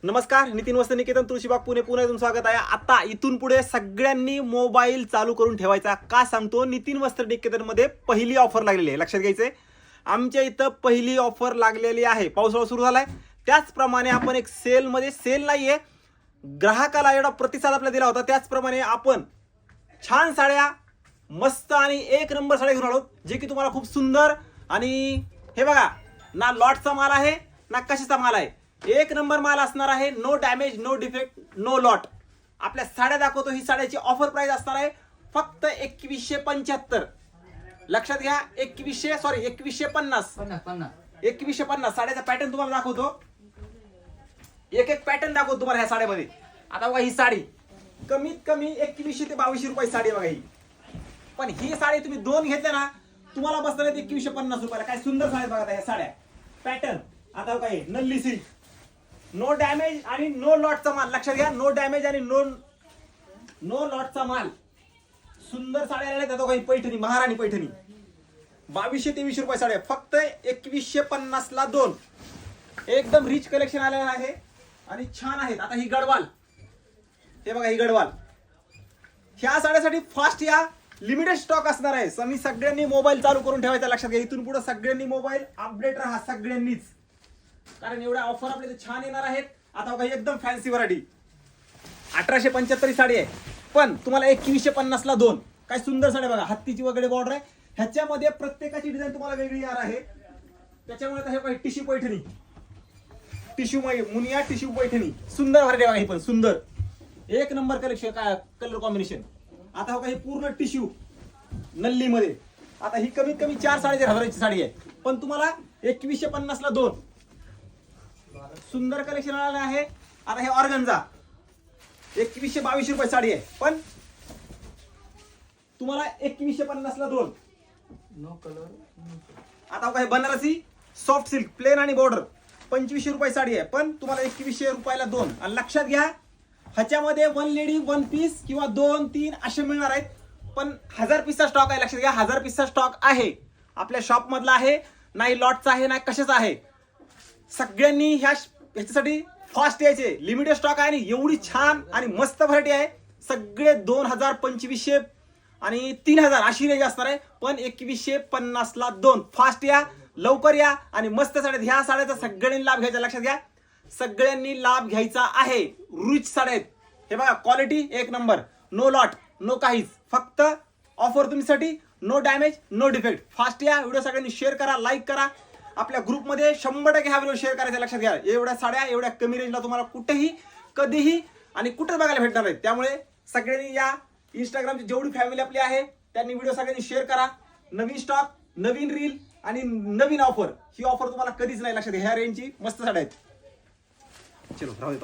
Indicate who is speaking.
Speaker 1: नमस्कार, नितीन वस्त्र निकेतन तुळशीबाग पुणे पुन्हा तुमचं स्वागत आहे। आता इथून पुढे सगळ्यांनी मोबाईल चालू करून ठेवायचा का सांगतो। नितीन वस्त्र निकेतन मध्ये पहिली ऑफर लागलेली आहे, लक्षात घ्यायचंय। आमच्या इथं पहिली ऑफर लागलेली आहे, पावसाळा सुरू झालाय त्याचप्रमाणे आपण एक सेल मध्ये सेल नाहीये, ग्राहकाला एवढा प्रतिसाद आपल्याला दिला होता त्याचप्रमाणे आपण छान साड्या मस्त आणि एक नंबर साड्या घेऊन आलो, जे की तुम्हाला खूप सुंदर आणि हे बघा ना लॉटचा माल आहे ना कशाचा माल आहे, एक नंबर माल असणार आहे। No damage, no defect, no lot. आपल्या साड्या दाखवतो, ही साड्याची ऑफर प्राइस असणार आहे फक्त 2175। लक्षात घ्या 2150 साड्याचा पॅटर्न तुम्हाला दाखवतो, एक एक पॅटर्न दाखवतो तुम्हाला ह्या साड्यामध्ये। आता बघा ही साडी कमीत कमी 2100 ते 2200 रुपये साडी बघा ही, पण ही साडी तुम्ही दोन घेतल्या ना तुम्हाला बसणार आहे 2150 रुपयाला। काय सुंदर साड्या बघा ह्या साड्या पॅटर्न। आता बघा हे नल्ली सिल्क, नो डॅमेज आणि नो लॉटचा माल, लक्षात घ्या नो डॅमेज आणि नो लॉटचा माल। सुंदर साड्या आल्या त्यात काही पैठणी, महाराणी पैठणी 2200-2300 रुपये साड्या फक्त 2150 ला दोन। एकदम रिच कलेक्शन आलेलं आहे आणि छान आहेत। आता ही गडवाल, हे बघा ही गडवाल, ह्या साड्यासाठी फास्ट या लिमिटेड स्टॉक असणार आहे। मी सगळ्यांनी मोबाईल चालू करून ठेवायचा, लक्षात घ्या इथून पुढे सगळ्यांनी मोबाईल अपडेट राहा सगळ्यांनीच, कारण एवढ्या ऑफर आपले छान येणार आहेत। आता बघा एकदम फॅन्सी व्हरायटी 1875 साडी आहे, पण तुम्हाला 2150 ला दोन। काय सुंदर साडी बघा, हत्तीची वगैरे बॉर्डर आहे, ह्याच्यामध्ये प्रत्येकाची डिझाईन तुम्हाला वेगळी येणार आहे। त्याच्यामुळे हे बघा tissue Paithani, tissue Muniya tissue Paithani, सुंदर व्हरायटी बघा ही पण सुंदर एक नंबर कलेक्शन, काय कलर कॉम्बिनेशन। आता बघा ही पूर्ण टिश्यू नल्ली मध्ये, आता ही कमीत कमी 4-4.5 साडी आहे, पण तुम्हाला 2150 ला दोन। सुंदर कलेक्शन आलेलं आहे। आता हे ऑर्गन्झा 2100-2200 रुपये साडी आहे, पण तुम्हाला 2150 ला दोन।
Speaker 2: No colour.
Speaker 1: आता बघा हे बनारसी सॉफ्ट सिल्क प्लेन आणि बॉर्डर 2500 रुपये साडी आहे, पण तुम्हाला 2100 रुपयाला दोन। आणि लक्षात घ्या ह्याच्यामध्ये वन लेडी वन पीस किंवा 2-3 असे मिळणार आहेत, पण 1000 पीसचा स्टॉक आहे। लक्षात घ्या 1000 पीसचा स्टॉक आहे, आपल्या शॉप मधला आहे, नाही लॉटचा आहे नाही कशाचा आहे। सगळ्यांनी ह्याच्यासाठी फास्ट यायचे, लिमिटेड स्टॉक आहे आणि एवढी छान आणि मस्त व्हरायटी आहे। सगळे 2000, 2500 आणि 3000 अशी रेंज असणार आहे, पण 2150 ला दोन। फास्ट या, लवकर या आणि मस्त साड्या, ह्या साड्याचा सगळ्यांनी लाभ घ्यायचा, लक्षात घ्या सगळ्यांनी लाभ घ्यायचा आहे। रिच साड्या आहेत, हे बघा क्वालिटी एक नंबर, नो लॉट नो काहीच, फक्त ऑफर तुमच्यासाठी, no damage no defect. Fast या, व्हिडिओ सगळ्यांनी शेअर करा, लाईक करा, आपल्या ग्रुपमध्ये 100% हा व्हिडिओ शेअर करायचा, लक्षात घ्या एवढ्या साड्या एवढ्या कमी रेंजला तुम्हाला कुठेही कधीही आणि कुठे बघायला भेटणार नाही। त्यामुळे सगळ्यांनी या इंस्टाग्रामची जेवढी फॅमिली आपली आहे त्यांनी व्हिडिओ सगळ्यांनी शेअर करा। नवीन स्टॉक, नवीन रील आणि नवीन ऑफर, ही ऑफर तुम्हाला कधीच नाही, लक्षात घ्या ह्या रेंजची मस्त साड्या आहेत। चलो राहू दे।